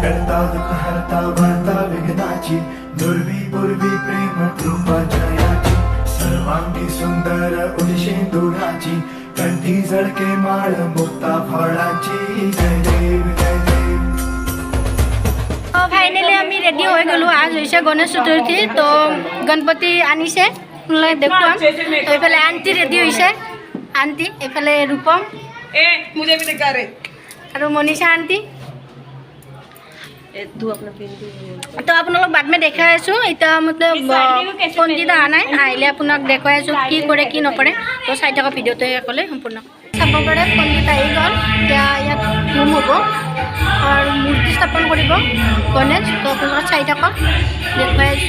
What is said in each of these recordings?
करता दुःख हरता वार्ता विघ्नाची दुर्वी पूर्वी प्रेम कृपा जयाची सर्वांगी सुंदर उदिशेंदुराची कंठी जळके माळ मुक्ता फळाची जय देव जय देव। फाइनली आम्ही रेडी हो गलो। आज হৈছে गणेश चतुर्थी तो गणपति आनिছে देखुৱাম। तो इफाले आंटी रेडी হৈছে आंटी इफाले रूपम मुझे भी दिखा रहे और मनीषा आंटी तू अपना पिंडी तो আপোনালোক बाद में देखाই আছো। এটা मतलब পণ্ডিত আহা নাই আহিলে আপোনাক দেখাই আছো কি কৰে কি নকৰে। তো চাই থকা ভিডিওটো সকলে সম্পূৰ্ণ চাব পাৰে। পণ্ডিত আহি গ'ল এতিয়া ইয়াত হোম হ'ব আৰু মূৰ্তি স্থাপন কৰিব গণেশ। তো আপোনালোক চাই থাকক দেখাই আছো।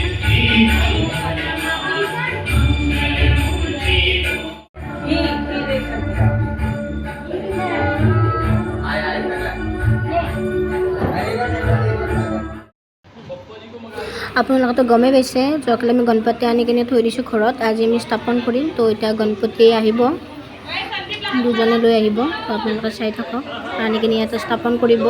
আপোনালোকে গমেই পাইছে যোৱাকালি আমি গণপতি আনি কিনে থৈ দিছোঁ ঘৰত। আজি আমি স্থাপন কৰিম। তো এতিয়া গণপতি আহিব দুজনে লৈ আহিব। তো আপোনালোকে চাই থাকক আনি কিনে ইয়াতে স্থাপন কৰিব।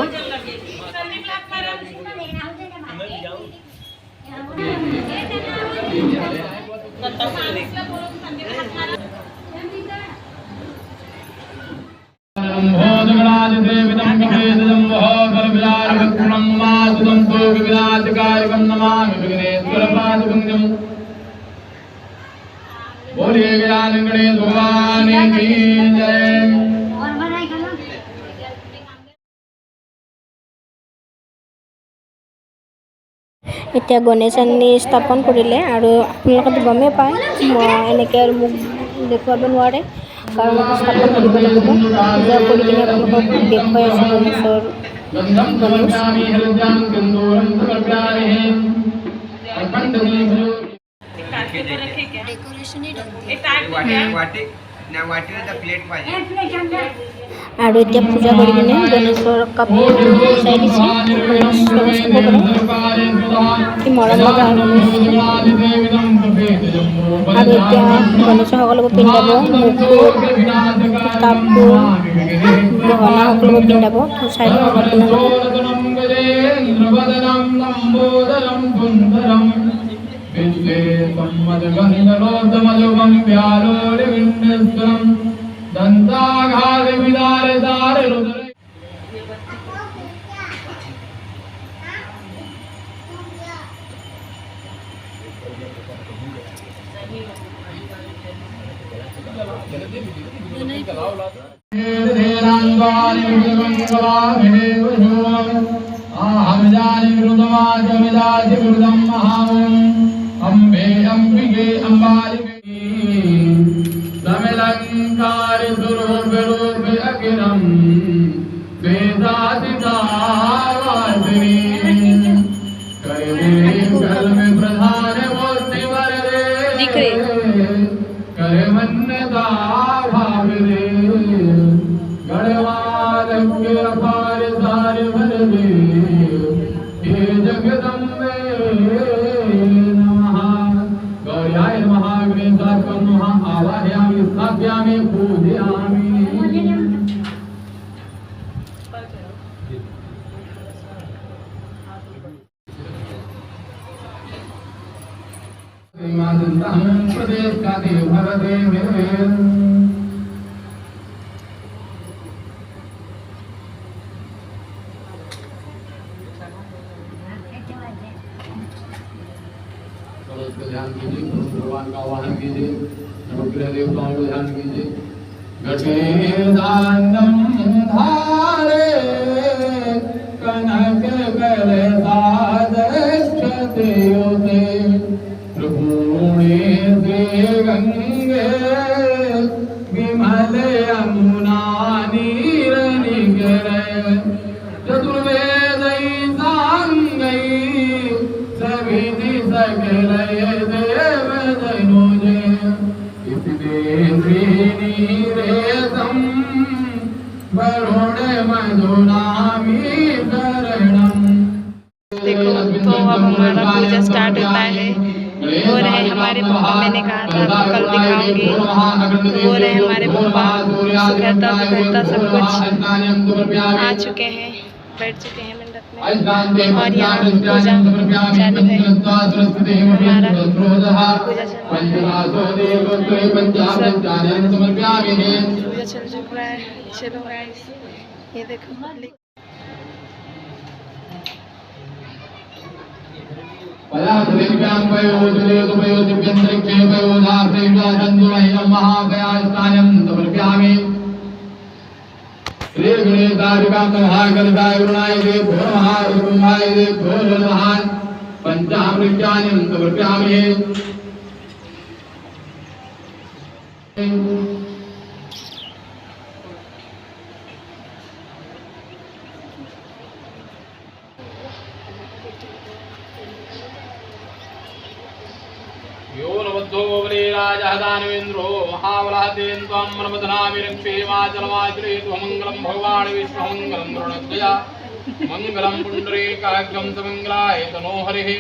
এতিয়া গণেশ আনি স্থাপন কৰিলে আৰু আপোনালোকে গমেই পায় এনেকৈ আৰু মোক দেখুৱাব নোৱাৰে কাৰণ মই স্থাপন কৰিব লাগিব। পূজা কৰি কিনে আপোনালোকক দেখুৱাই আছোঁ গণেশৰ আৰু এতিয়া পূজা কৰি কিনে গণেশৰ কাপোৰ চাই দিছে। গণেশ চাব পাৰে কি মৰম লগা গণেশ। আৰু এতিয়া গণেশ সকলোকে পিন্ধাব মুকুট কাপোৰ গহনা সকলোকে পিন্ধাব। তো চাই থাকক আপোনালোকে। अम्बे अंबिके अंबालिके समलंकार स्वरूप रूप अग्रम वेदादितावासिनी करे कल में प्रधान मूर्ति वरदे करे मन्नता भावरे गणवाद्य अपार सार वरदे हे जगदम्बे आवाहयामि स्थापयामि पूजयामि। प्रदेश का देव भरते ध्यान कीजिए भगवान का आवाहन कीजिए नवग्रह देवताओं को ध्यान कीजिए। घटे दानम धारे कनक गले सादश्चते योते प्रभुणे से गंगे विमल यमुना नीर निगरे चतुर्वेद सांगई सभी सकल देव धनुजे रेतम बरोड़े मधुनामी शरणम। देखो तो अब हमारा पूजा स्टार्ट होता है। वो रहे हमारे पापा, मैंने कहा था आपको कल दिखाऊंगी। वो रहे हमारे पापा, सुखरता सब कुछ आ चुके हैं, बैठ चुके हैं मंडप में। और यहाँ पूजा चालू है। हमारा पूजा चल चुका है। चलो गाइस, ये देखो यो नवद्धो वलीराजः दानवेन्द्रो महाबलादेन त्वं मनमदनामि रक्षेमाचलमाचलेतु मङ्गलं भगवान् विष्णुमङ्गलं गरुडध्वजा मङ्गलं पुण्डरीकाग्रं समङ्गलाय तनो हरिः।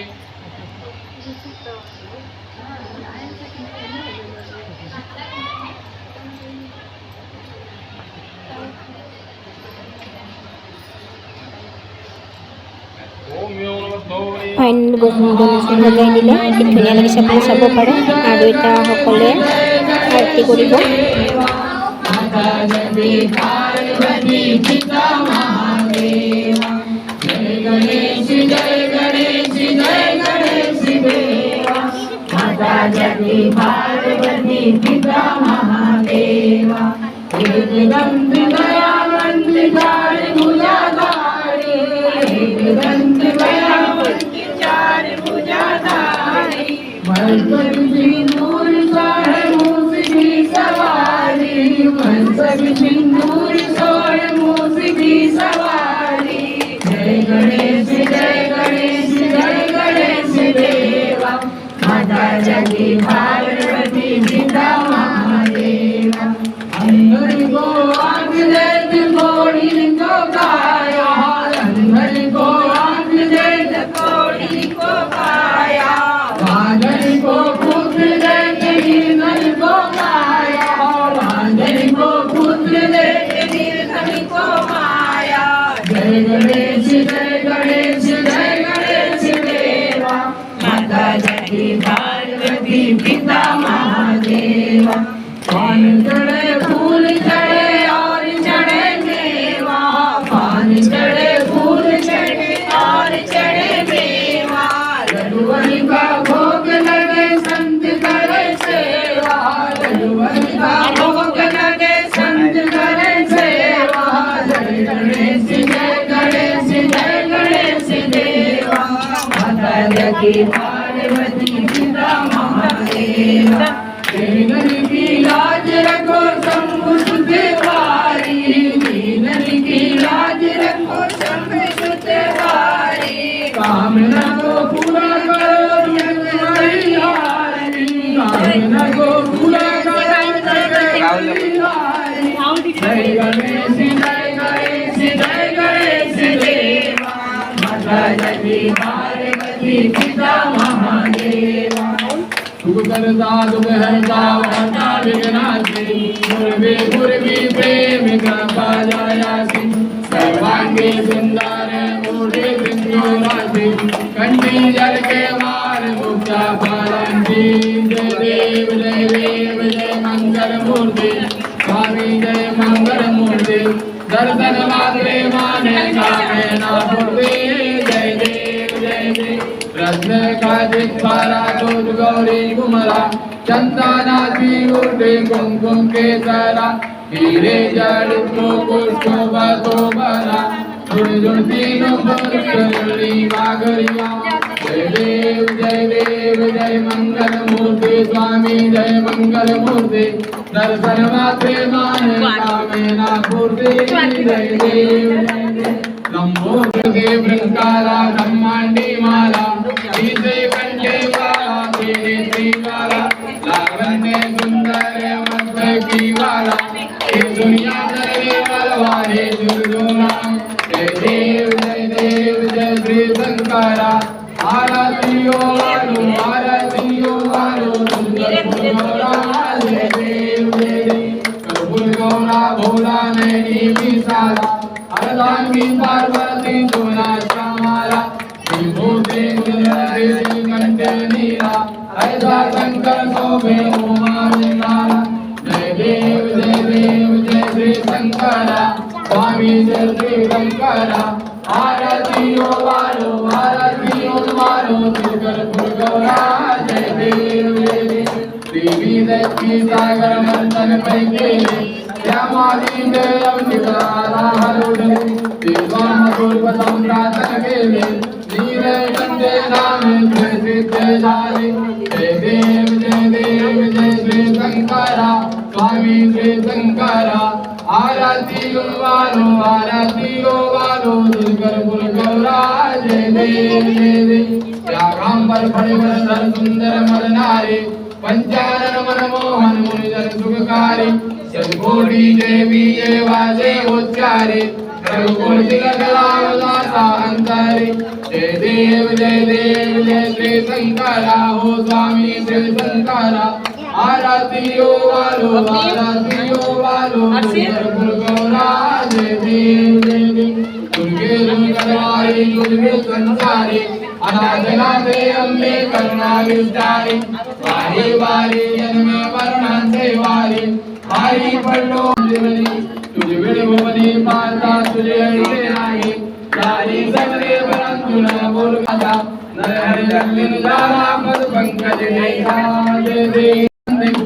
ফাইন ডনেশ্যন লগাই দিলে কি ধুনীয়া লাগিছে, আপুনি চাব পাৰে। আৰু এটা সকলোৱে আৰতি কৰিব। सर्वांगी सुंदर मूर्ति कंडी जल के मार मुक्ता पालंती जय देव जय मंगल मूर्ति स्वामी जय मंगल मूर्ति दर्शन मात्रे माने कामे ना पूर्ति जय देव रत्न का जित्वारा दूध गौरी कुमरा चंदनाची उर्दे कुमकुम के सरा हीरे जड़ पुष्प बतो बरा जुड़ जुड़ तीनों पुष्पी मागरिया जय देव जय मंगल मूर्ति स्वामी जय मंगल मूर्ति दर्शन मात्रे माने कामे ना पूर्ति जय देव लंबोदर वृंकारा ब्रह्मांडी माला सीते कंठे वाला नेत्री वाला लावण्य सुंदर मध्य की वाला ये दुनिया करे वाले दुर्गुणा जय देव जय श्री शंकरा आरतियो वालो सुंदर भोला जय देव कर्पूर गौरा भोला नैनी विशाला अर्धांगी पार्वती दोना श्याम कंठे नीला ऐसा शंकर शोभे उमाविंदारा जय देव जय श्री शंकरा स्वामी जय श्री शंकरा आरतियो वालो दुर्गर गौरा जय देव देवी दैवी सागर मंथन पैके श्यामाली देव निकाला हरुडे देवाम गुरुपतम प्रातन केले नीले कंदे नामे प्रसिद्ध जाले जय देव जय श्री शंकरा स्वामी श्री शंकरा आरती वालो दुर्गर गौरा जय देव श्यामांबर फणिवर सुंदर मदनारे पंचानन मनमोहन मुनिजन सुखकारी सद्गोरी देवी ये वाजे उच्चारे सर्वकोटि गलावदासा अंतरे जय देव जय श्री शंकरा हो स्वामी श्री शंकरा आरती वालो दुर्गर गौरा जय देव दुर्गे दुर्गवारी दुर्गे संसारी अनाजनाथे अम्बे करुणा विस्तारी वारी वारी जन्म वर्णन से वारी हरि पल्लो जीवनी तुझे विड़वनी पाता तुझे अड़े नाही सारी सगरे परंतु न बोल पाता नर हरि जगन जाना पद पंकज देखा जय देव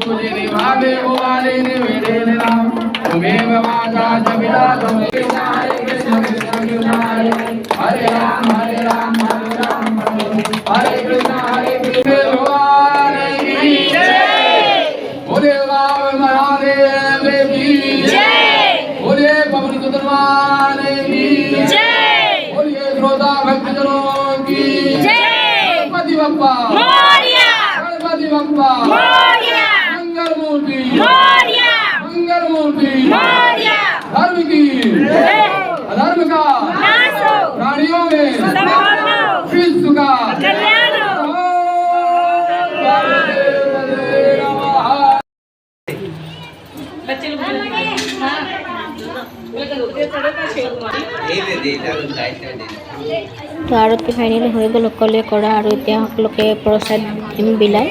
तुझे निभावे ओ वाले निवेदे नाम तुम्हें माता जबिला तुम्हें हरे कृष्ण हरे राम हरे राम हरे कृष्ण भगवान की जय बोले राम महादेव की जय बोले पवन सुतवान की जय बोले श्रोता भक्तजनों की जय गणपति बप्पा मोरया गणपति बप्पा मोरया मंगल मूर्ति मोरया मंगल मूर्ति मोरया धर्म की जय अधर्म का नाश हो प्राणियों में संभावना विश्व का कल्याण हो। बच्चे लोग तो आरती फाइनली हो गल कले कड़ा और सकलोके प्रसाद बिलाई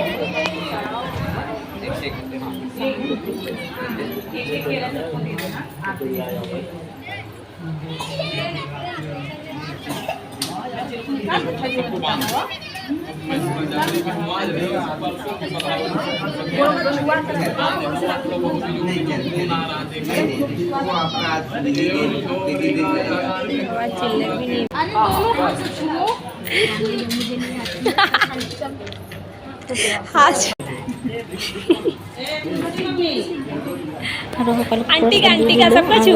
आंटी का सब कुछ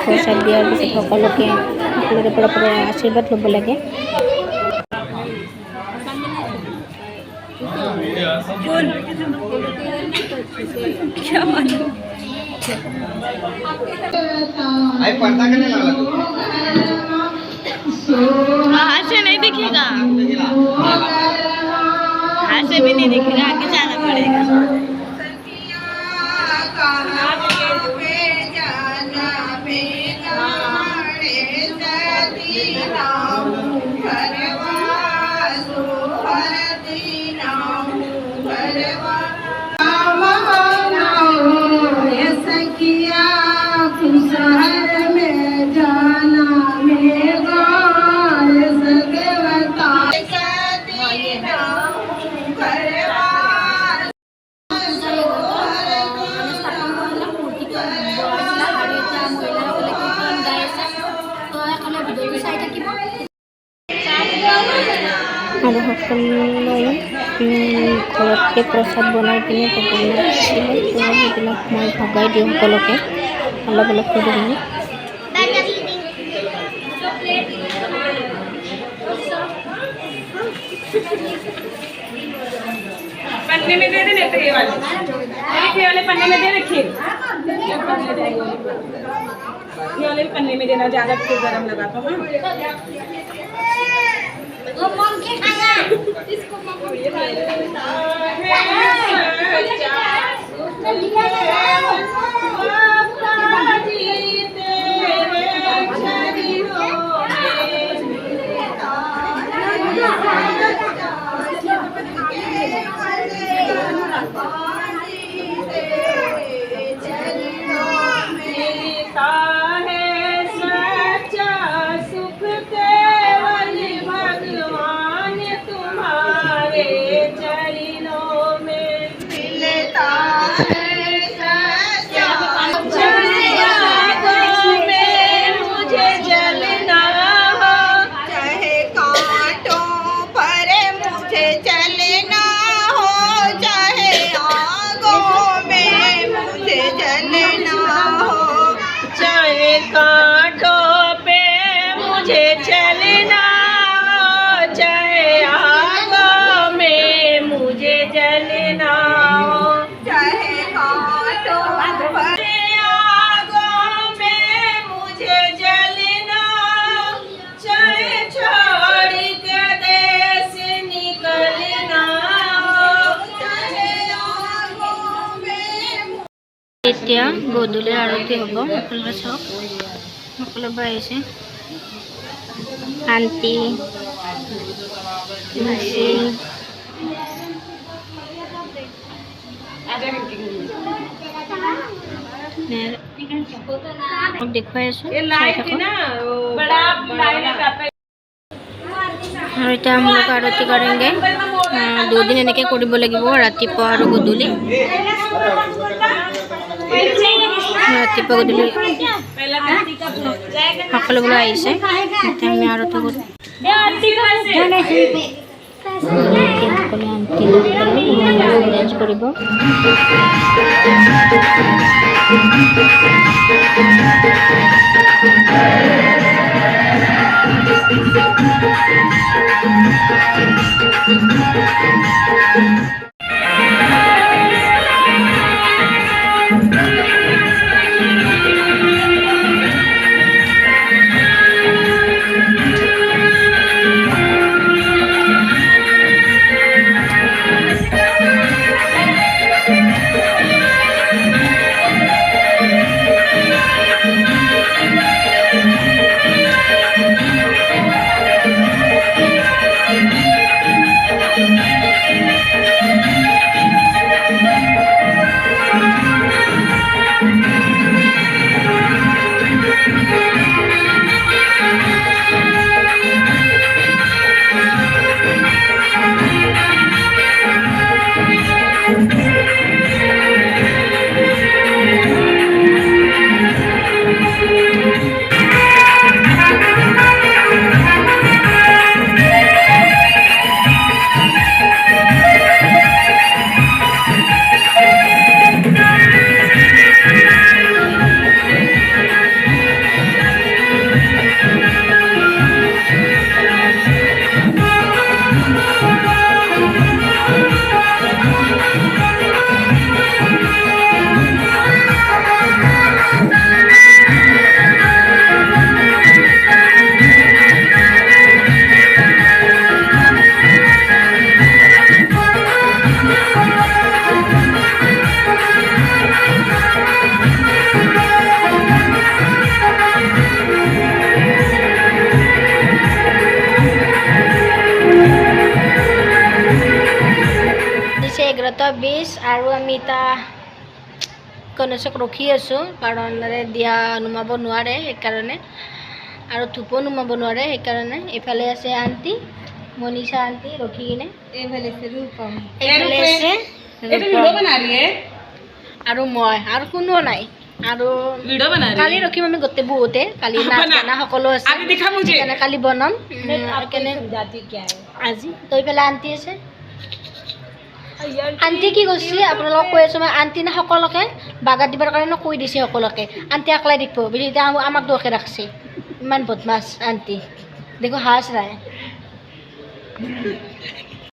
प्रसाद दिया सकलोके बड़ा बड़ा आशीर्वाद लब लगे क्या मालूम हाथ से नहीं दिखेगा हाथ से भी नहीं दिखेगा आगे जाना पड़ेगा আৰু সকলোৱে ঘৰতে প্ৰসাদ বনাই পিনে সেইবিলাক মই ভগাই দিওঁ সকলোকে অলপ অলপ কৰি পিনে पन्ने में दे देने तो ये वाले पन्ने में दे रखिए ये वाले पन्ने में देना ज़्यादा फिर गरम लगा तो हाँ এতিয়া গধূলিৰ আৰতি হ'ব সকলোৱে চাওক সকলোবোৰ আহিছে আন্টি মাসি দেখুৱাই আছো और इतना हम लोग आरती करेंगे 2 दिन এনেকে কৰিব লাগিব ৰাতিপুৱা আৰু গধূলি ৰাতিপুৱা গধূলি সকলোবোৰ আহিছে এতিয়া আমি আৰতি কৰিম আৰতি কৰিব এঘাৰটা 20 আৰু আমি এটা গণেশক ৰখি আছোঁ কাৰণ দিয়া নুমাব নোৱাৰে সেইকাৰণে আৰু ধূপো নুমাব নোৱাৰে সেইকাৰণে এইফালে আছে আন্টি মনীষা আন্টি ৰখি কিনে এইফালে আছে ৰূপম আৰু মই আৰু কোনো নাই আৰু কালি ৰখিম আমি গোটেই বহুতে কালি নাচ গানা সকলো আছে সেইকাৰণে কালি বনাম আজি তো এইফালে আন্টি আছে আন্টি কি কৈছে আপোনালোকক কৈ আছোঁ মই আন্টি না সকলোকে বাগাত দিবৰ কাৰণে কৈ দিছে সকলোকে আন্টি আকলাই দিব এতিয়া আমাক দোষে ৰাখছে ইমান বদমাছ আন্টি দেখো হাঁস ৰায়